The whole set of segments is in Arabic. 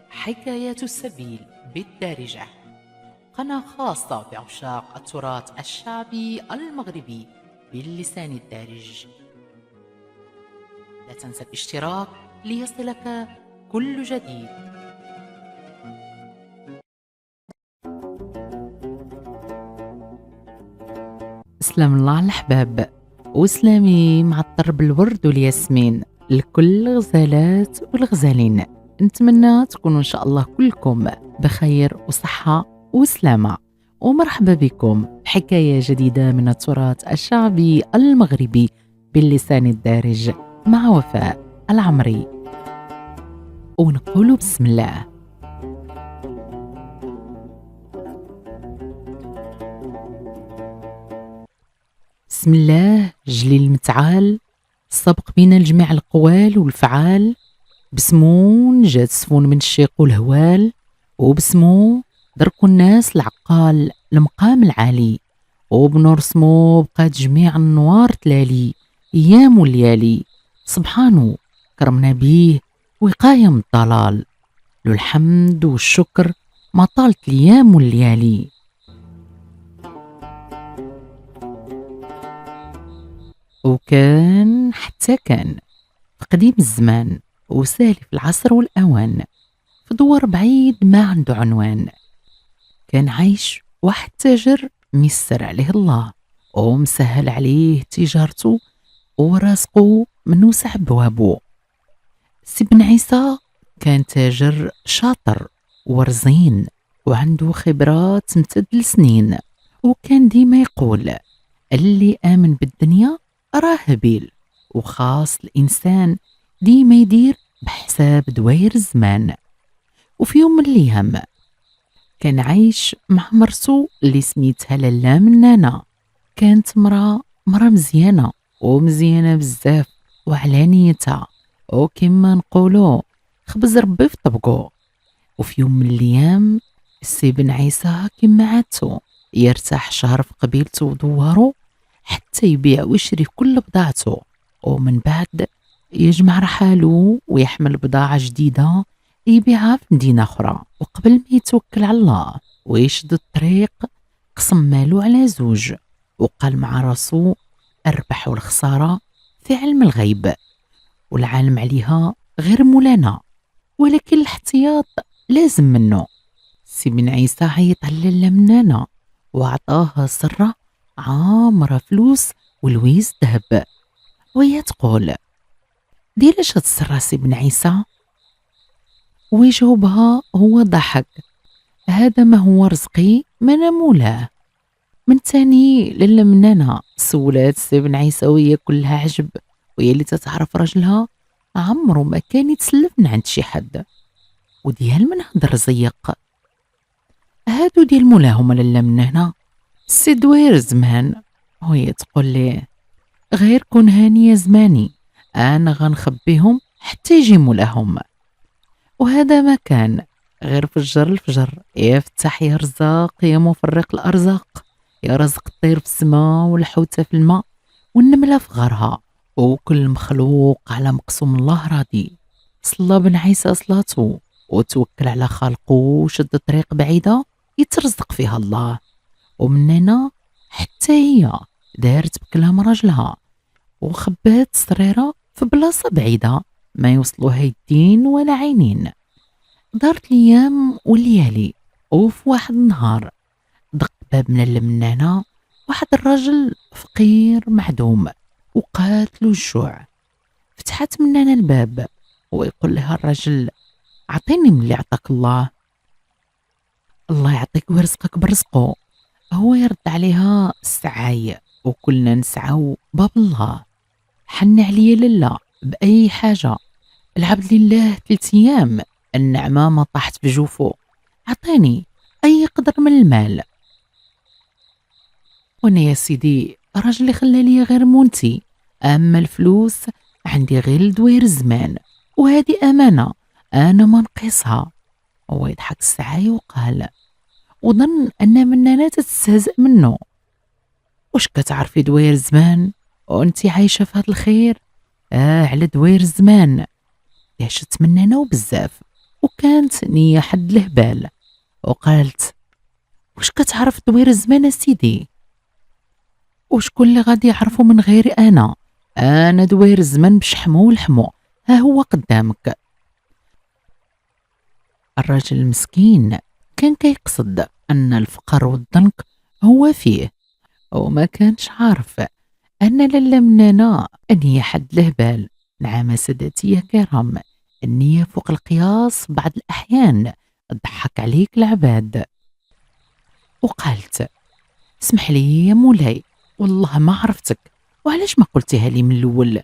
حكايات السبيل بالدارجة، قناة خاصة بعشاق التراث الشعبي المغربي باللسان الدارج. لا تنسى الاشتراك ليصلك كل جديد. سلام الله على الأحباب، وسلامي مع الطرب الورد والياسمين لكل الغزالات والغزالين. نتمنى تكونوا إن شاء الله كلكم بخير وصحة وسلامة، ومرحبا بكم بحكاية جديدة من التراث الشعبي المغربي باللسان الدارج مع وفاء العمري. ونقول بسم الله. بسم الله جليل المتعال، السبق بين الجميع القوال والفعال. بسمون جات سفون من الشيق والهوال، وبسمو دركوا الناس العقال المقام العالي، وبنور سمو بقات جميع النوار تلالي ايام وليالي. سبحانه كرمنا بيه وقاية من الضلال، له الحمد والشكر ما طالت الايام والليالي. وكان حتى كان في قديم الزمان وسالف العصر والأوان، في دوار بعيد ما عنده عنوان، كان عايش واحد تاجر ميسر عليه الله ومسهل عليه تجارته ورزقه من وسع بوابه. سي بن عيسى كان تاجر شاطر ورزين وعنده خبرات تمتد لسنين، وكان ديما يقول اللي آمن بالدنيا راه هبيل، وخاص الإنسان ديما يدير بحساب دواير الزمان. وفي يوم من الأيام كان عايش مع مرسو اللي سميتها لالا منانة. كانت مرة مزيانة ومزيانة بزاف وعلى نيتها، وكما نقولو خبز ربي في طبقو. وفي يوم من الأيام السي بن عيسى كما عادتو يرتاح شهر في قبيلته ودوارو حتى يبيع ويشري كل بضاعته، ومن بعد يجمع رحاله ويحمل بضاعة جديدة يبيعها في مدينة أخرى. وقبل ما يتوكل على الله ويشد الطريق قسم ماله على زوج، وقال مع راسو الربح والخسارة في علم الغيب، والعالم عليها غير مولانا، ولكن الاحتياط لازم منه. سي بن عيسى عيط على لالا منانة وعطاها سرة عامرة فلوس ولويز ذهب، وهي تقول دير اش هاد السرة سي بن عيسى؟ ويجاوبها هو ضحك، هذا ما هو رزقي ما انا مولاه. من تاني لالا منانة سولات سي بن عيسى وهي كلها عجب، وهي اللي تتعرف راجلها عمرو ما كان يتسلف من عند شي حد. وديال من هاد الرزيق؟ هادو ديال مولاهم لالا منانة، سي دوير زمان. وهي تقول ليه غير كون هانية زماني، انا غنخبيهم حتى يجي مولاهم. وهذا ما كان غير فجر الفجر، يا فتح يا رزاق يا مفرق الارزاق، يا رزق الطير في السماء والحوتة في الماء والنملة في غارها، وكل مخلوق على مقسوم الله راضي. صلى بن عيسى صلاته وتوكل على خالقه وشد طريق بعيدة يترزق فيها الله. ومن هنا حتى هي دارت بكلام راجلها وخبات السريرة في بلاصة بعيدة ما يوصلوها يدين ولا عينين. دارت الايام والليالي، وفي واحد النهار دق باب من المنانة واحد الرجل فقير معدوم وقاتلو الجوع. فتحت منانة الباب ويقول لها الرجل عطيني من اللي عطاك الله، الله يعطيك ويرزقك برزقه. هو يرد عليها السعاي وكلنا نسعاو باب الله، حن عليا لله بأي حاجة، العبد لله 3 أيام النعمة ما طاحت بجوفه، عطيني أي قدر من المال. وانا يا سيدي راجلي خلى لي غير مونتي، أما الفلوس عندي غير لدوير الزمان، وهذه أمانة أنا ما نقيسها. هو يضحك السعاي وقال وظن أن منانا تستهزأ منه، واش كتعرفي دوير الزمان وانتي عايشة في هاد الخير؟ على دوير الزمان دهشت من هنا وبزاف، وكانت نية حد الهبال، وقالت: واش كتعرف دوير الزمان سيدي؟ وشكون اللي غادي يعرفو من غيري؟ انا دوير الزمان بشحمو ولحمو، ها هو قدامك. الراجل المسكين كان كيقصد ان الفقر والضنك هو فيه، وما كانش عارف ان لالا منانا النية حد الهبال. نعم سادتي يا كرام، النية فوق القياس بعض الاحيان تضحك عليك العباد. وقالت: اسمح لي يا مولاي، والله ما عرفتك، وعلاش ما قلتيها لي من الاول؟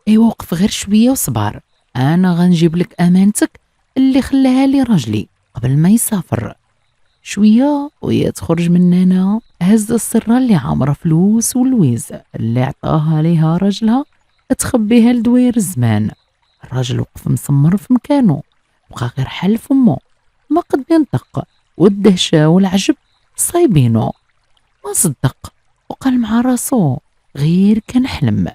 ايوا وقف غير شويه وصبر، انا غنجيب لك امانتك اللي خلاها لي راجلي قبل ما يسافر. شويه وهي تخرج من هنا، هز السره اللي عامره فلوس واللويز اللي عطاها ليها راجلها تخبيها لدوير الزمان. الراجل وقف مسمر في مكانه، بقى غير حل فمو، ما قد ينطق، والدهشه والعجب صايبينو. ما صدق وقال مع راسو: غير كنحلم.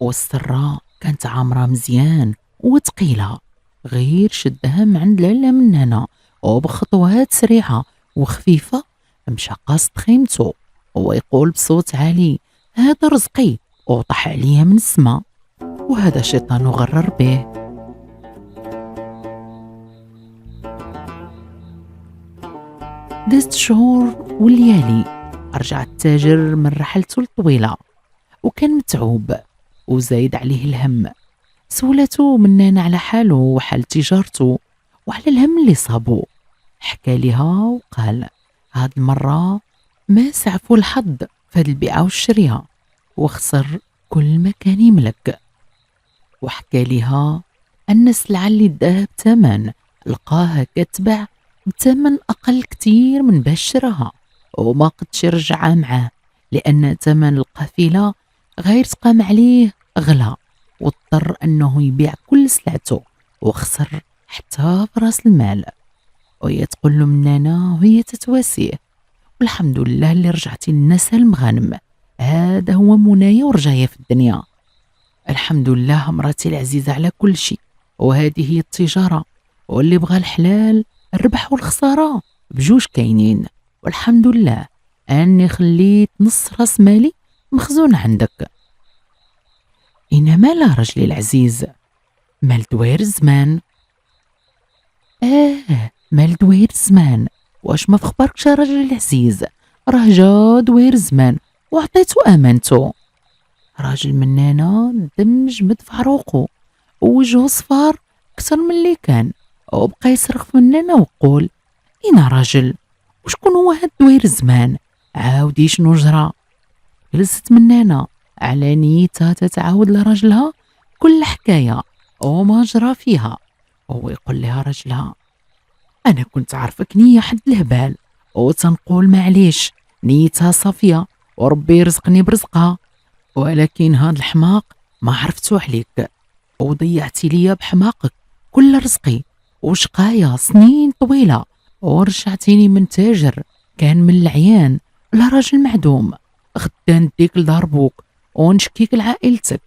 والسرة كانت عامرة مزيان وثقيلة، غير شدها من عند لالا من هنا، وبخطوات سريعة وخفيفة مشى قاصد خيمتو، هو يقول بصوت عالي: هذا رزقي وطاح عليا من السما، وهذا شيطان غرر به. دازت شهور وليالي، رجع التاجر من رحلته الطويلة وكان متعوب وزايد عليه الهم. سولته منان على حاله وحال تجارته وعلى الهم اللي صابو. حكى لها وقال: هاد المرة ما سعفو الحظ في هاد البيعة والشرية، وخسر كل ما كان يملك. وحكى لها أن السلعة اللي داها بثمن لقاها كتباع بثمن أقل كتير من باش شراها، وما قدش يرجعها معاه، لأن ثمن القافلة غير تقام عليه غلا، واضطر أنه يبيع كل سلعته وخسر حتى براس المال. وهي تقول له منانا وهي تتواسيه: والحمد لله اللي رجعتي لنا سالم غانم، هذا هو منايا ورجايا في الدنيا. الحمد لله مراتي العزيزة على كل شيء، وهذه هي التجارة، واللي بغى الحلال الربح والخسارة بجوج كاينين، والحمد لله أني خليت نص راس مالي مخزون عندك. إنما لا رجلي العزيز، مال دوير الزمان. مال دوير الزمان، واش ما فخبركش يا رجلي العزيز؟ راه جا دوير الزمان وعطيتو امانتو. راجل منانا دم جمد في عروقو ووجهو صفار اكثر من اللي كان، وبقى يصرخ منانا وقول: اين راجل، وشكون هو هاد دوير الزمان؟ عاودي شنو جرى؟ جلست منانا على نيتها تتعاود لراجلها كل حكاية وما جرى فيها، وهو يقول لها راجلها: أنا كنت عارفك نية حد الهبال، وتنقول معليش نيتها صافية وربي يرزقني برزقها، ولكن هاد الحماق ما عرفتو عليك، وضيعتي ليا بحماقك كل رزقي وشقايا سنين طويلة، ورجعتيني من تاجر كان من العيان لراجل معدوم. غدا نديك لدار بوك ونشكيك لعائلتك.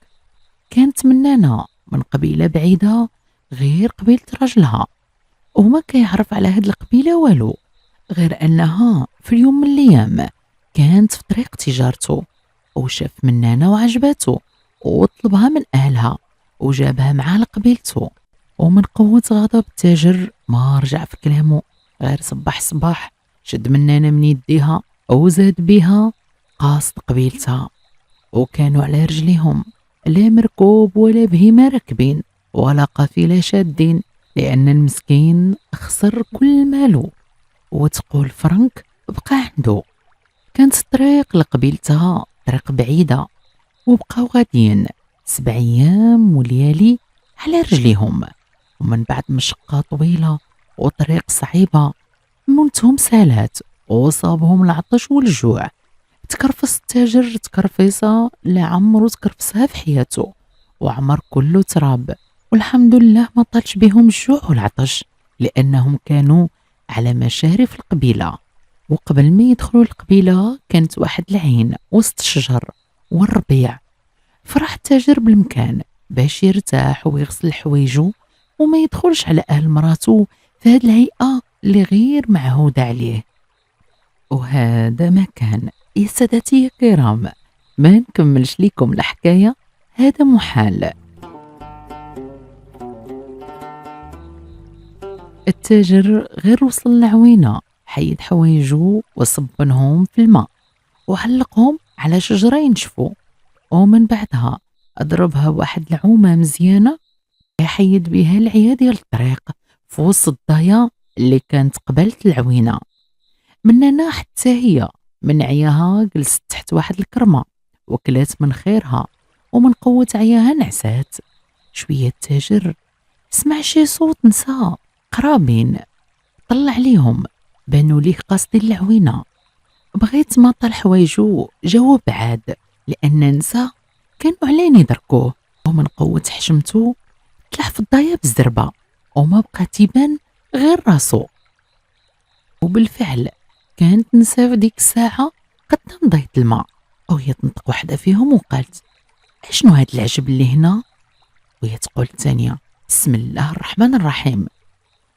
كانت منانا من قبيلة بعيدة غير قبيلة راجلها، وما كيعرف على هاد القبيلة والو، غير أنها في اليوم من الأيام كانت في طريق تجارته، وشاف منانا وعجباتو وطلبها من أهلها وجابها معاه لقبيلته. ومن قوة غضب التاجر ما رجع في كلامه، غير صباح شد منانا من يديها وزاد بيها قاصد قبيلتها، وكانوا على رجليهم، لا مركوب ولا بهيمة راكبين ولا قافلة شادين، لأن المسكين خسر كل ماله، وتقول فرنك بقى عنده. كانت الطريق لقبيلتها طريق بعيدة، وبقاو غاديين 7 أيام وليالي على رجليهم، ومن بعد مشقة طويلة وطريق صعيبة موتهم سالات وصابهم العطش والجوع. تكرفس التاجر تكرفيصة لعمرو تكرفسها في حياته، وعمر كله تراب، والحمد لله ما طالش بهم الجوع والعطش، لأنهم كانوا على مشارف القبيلة. وقبل ما يدخلوا القبيلة كانت واحد العين وسط الشجر والربيع. فرح التاجر بالمكان، باش يرتاح ويغسل حوايجو وما يدخلش على أهل مراتو في هاد الهيئة اللي غير معهودة عليه. وهذا ما كان. يا سادتي الكرام، ما نكملش ليكم الحكاية، هذا محال. التاجر غير وصل العوينة حيد حوايجو وصبنهم في الماء وعلقهم على شجرة ينشفوا، ومن بعدها أضربها واحد العومة مزيانة يحيد بها العيا ديال الطريق في وسط الضايا اللي كانت قبالت العوينة. من هنا حتى هي من عياها جلست تحت واحد الكرمة وكلات من خيرها، ومن قوة عياها نعسات. شوية التاجر سمع شي صوت نساء قرابين، طلع عليهم بانوا ليه قاصدين العوينة. بغيت ما طال حوايجو جاوب عاد، لأن نساء كانوا علين يدركوه، ومن قوة حشمته طلع في الضايا بالزربة وما بقى تيبان غير راسو. وبالفعل كانت نساء في ديك الساعة قد نضيت الماء، وهي تنطق واحدة فيهم وقالت: اشنو هاد العجب اللي هنا؟ وهي تقول الثانية: بسم الله الرحمن الرحيم.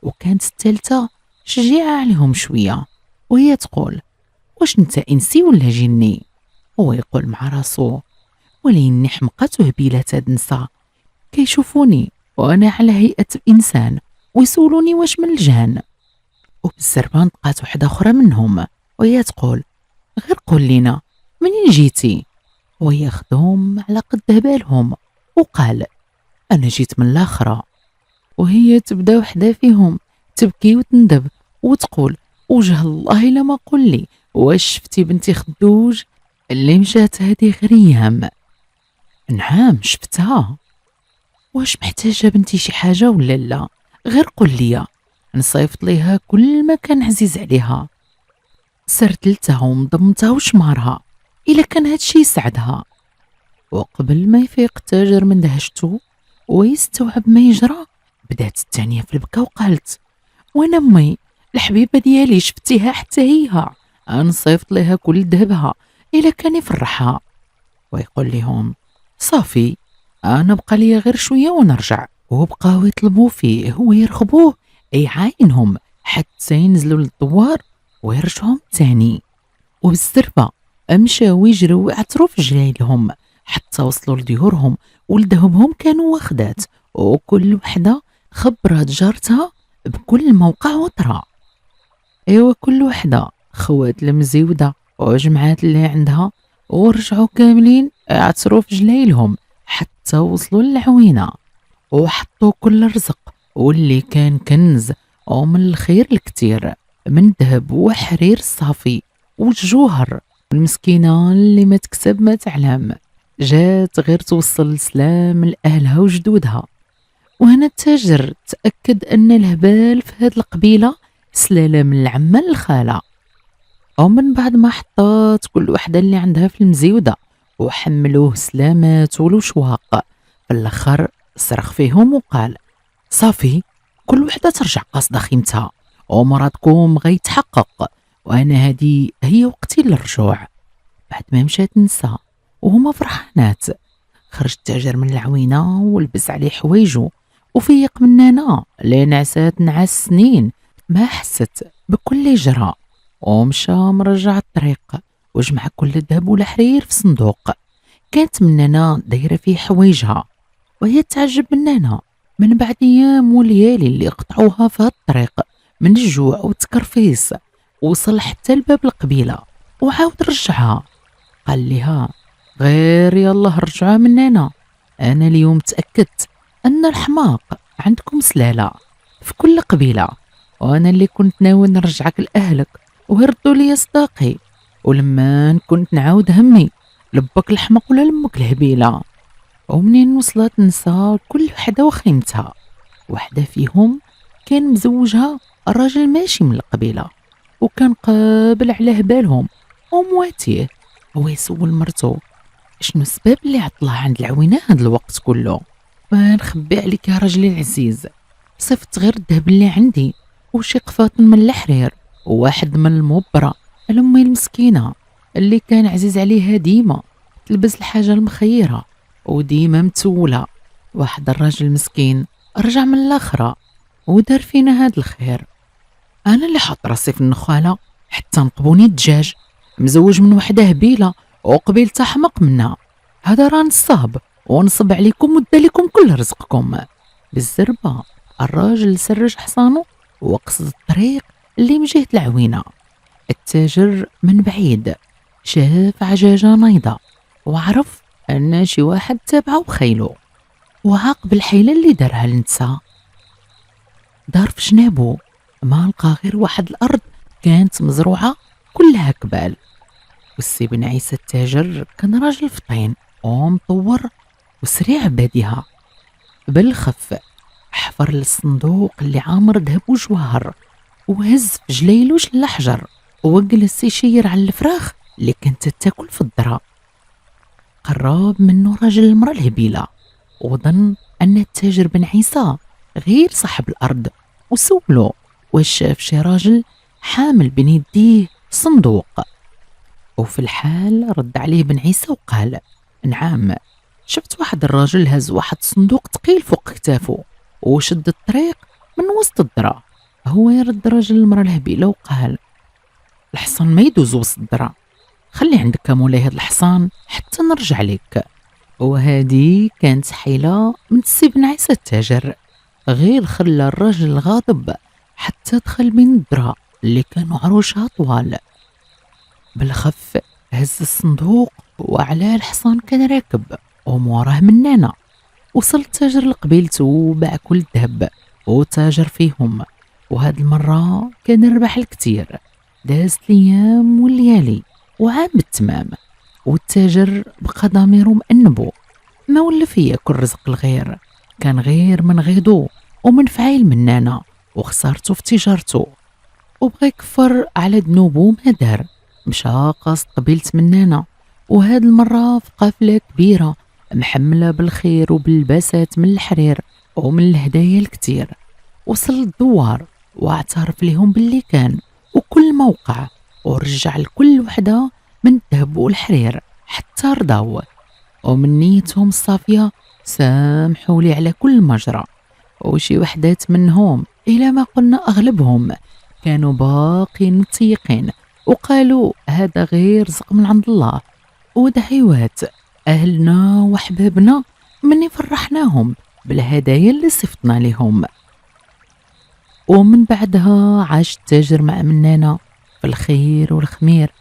وكانت الثالثة شجيعة عليهم شوية، وهي تقول: واش انت انسي ولا جني؟ هو يقول مع راسو: وليني حمقة وهبيلة هاد النساء، كيشوفوني وانا على هيئة انسان ويسولوني واش من الجهن. وبالزربان بقات وحدة اخرى منهم وهي تقول: غير قول لينا منين جيتي؟ وهي خدهم على قد بالهم وقال: انا جيت من الاخرى. وهي تبدا وحده فيهم تبكي وتندب وتقول: وجه الله الا ما قول لي واش شفتي بنتي خدوج اللي مشات هذه غريام؟ نعم شفتها. واش محتاجه بنتي شي حاجه ولا لا؟ غير قول لي نصيفط ليها كل ما كان عزيز عليها، سرتلتها ومضمتها وشمارها الا كان هادشي يسعدها. وقبل ما يفيق التاجر من دهشته ويستوعب ما يجرى، بدات الثانيه في البكا وقالت: وانا امي الحبيبه ديالي شفتيها حتى هي، نصيفط ليها كل ذهبها الا كان يفرحها. ويقول لهم: صافي، انا بقى لي غير شويه ونرجع. وبقاو يطلبوا فيه ويرخبوه يعاينهم حتى ينزلوا للدوار ويرجعهم تاني. وبالزربه مشاو يجروا ويعثروا في جلايلهم حتى وصلوا لديورهم، ولدهمهم كانوا واخدات، وكل وحده خبرت جارتها بكل موقع وطرا. ايوا كل وحده خوات المزيوده وجمعات اللي عندها ورجعوا كاملين يعثروا في جلايلهم حتى وصلوا للعوينه، وحطوا كل رزق واللي كان كنز ومن الخير الكتير من ذهب وحرير صافي والجوهر. المسكينة اللي ما تكسب ما تعلم، جات غير توصل السلام لأهلها وجدودها. وهنا التاجر تأكد أن الهبال في هاد القبيلة سلالة من العمة للخالة. ومن بعد ما حطات كل وحدة اللي عندها في المزيودة وحملوه سلامات والوشواق، في الآخر صرخ فيهم وقال: صافي، كل وحدة ترجع قاصدة خيمتها ومرادكم غيتحقق، وأنا هادي هي وقتي للرجوع. بعد ما مشات نسا وهما فرحانات، خرج التاجر من العوينة ولبس عليه حوايجو وفيق مننا لين عسات نعاس سنين ما حست بكل جرى، ومشى مرجع الطريق وجمع كل الذهب والحرير في صندوق كانت مننا دايرة فيه حوايجها. وهي تعجب مننا من بعد ايام وليالي اللي قطعوها في هالطريق من الجوع والتكرفيس، وصل حتى لباب القبيلة وعاود رجعها. قال لها: غير يلا رجعها مننا، انا اليوم تأكدت ان الحماق عندكم سلالة في كل قبيلة، وانا اللي كنت ناوي نرجعك لأهلك وهردوا لي صداقي، ولما كنت نعاود همي لبك الحمق ولا لمك الهبيلة. ومنين وصلت نسا كل وحدة وخيمتها، وحدة فيهم كان مزوجها الراجل ماشي من القبيلة وكان قابل على هبالهم ومواتيه. هو يسول مرتو: شنو السبب اللي عطلها عند العوينة هاد الوقت كله؟ ما نخبي عليك يا راجلي العزيز، صفت غير الذهب اللي عندي وشي قفاطن من الحرير وواحد من المبرة لأمي المسكينة اللي كان عزيز عليها ديما تلبس الحاجة المخيرة وديما متولة، واحد الراجل مسكين رجع من الآخرة ودار فينا هاد الخير. أنا اللي حاط راسي في النخالة حتى نقبوني الدجاج، مزوج من وحدة هبيلة وقبيلتها حمق منها. هذا راه نصاب ونصب عليكم ودالكم كل رزقكم. بالزربة الراجل سرج حصانه وقصد الطريق اللي من جهة العوينة. التاجر من بعيد شاف عجاجة نايضة وعرف أن شي واحد تابعه بخيله، وعاقب الحيلة اللي دارها النسا. دار في جنابو ما لقى غير واحد الأرض كانت مزروعة كلها كبال. والسي بن عيسى التاجر كان راجل فطين ومطور وسريع باديها. بالخف حفر الصندوق اللي عامر ذهب وجواهر وهز في جليلوش الحجر وجلس يشير على الفراخ اللي كانت تاكل في الذرة. قرب منه راجل المرأة الهبيلة وظن أن التاجر بن عيسى غير صاحب الأرض، وسولو واش شاف شي راجل حامل بين يديه صندوق. وفي الحال رد عليه بن عيسى وقال: نعم، شفت واحد الراجل هز واحد صندوق ثقيل فوق كتافه وشد الطريق من وسط الذرة. هو يرد راجل المرأة الهبيلة وقال: الحصان ما يدوز وسط الذرة، خلي عندك مولاي هاد الحصان حتى نرجع لك. وهذه كانت حيلة من السي بن عيسى التاجر، غير خلى الراجل الغاضب حتى دخل بين الذرة اللي كانوا عروشها طوال. بالخف هز الصندوق وعلى الحصان كان راكب وموراه منانا. وصل التاجر لقبيلته وباع كل الذهب وتاجر فيهم، وهاد المرة كان ربح الكثير. دازت الأيام والليالي وعام بالتمام، والتاجر بقى ضميره مأنبو، ما ولف ياكل رزق الغير، كان غير من غيضو ومن فعيل منانا وخسارته في تجارته. وبغى يكفر على ذنوبه ما دار، مشى قاصد قبيلة منانا، وهاد المرة في قافلة كبيرة محملة بالخير وباللباسات من الحرير ومن الهدايا الكتير. وصل الدوار واعترف لهم باللي كان وكل موقع، ورجع لكل وحدة من الذهب والحرير حتى رضاو. ومن نيتهم الصافية سامحوا لي على كل مجرى. وشي وحدات منهم إلى ما قلنا أغلبهم كانوا باقين متيقين وقالوا هذا غير رزق من عند الله، ودعيوات أهلنا وحبابنا مني فرحناهم بالهدايا اللي صفتنا لهم. ومن بعدها عاش التاجر مع منانا في الخير والخمير،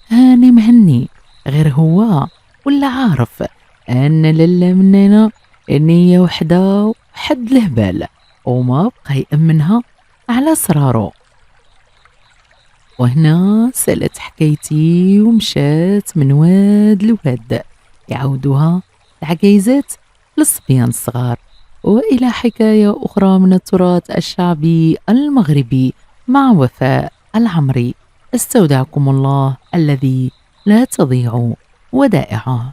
هاني مهني، غير هو ولا عارف أن للا منانا نية وحدة حد الهبال وما بقى يأمنها على سرارو. وهنا سالت حكايتي ومشات من واد لواد، يعودوها العجيزات للصبيان الصغار. وإلى حكاية أخرى من التراث الشعبي المغربي مع وفاء العمري. استودعكم الله الذي لا تضيع ودائعه.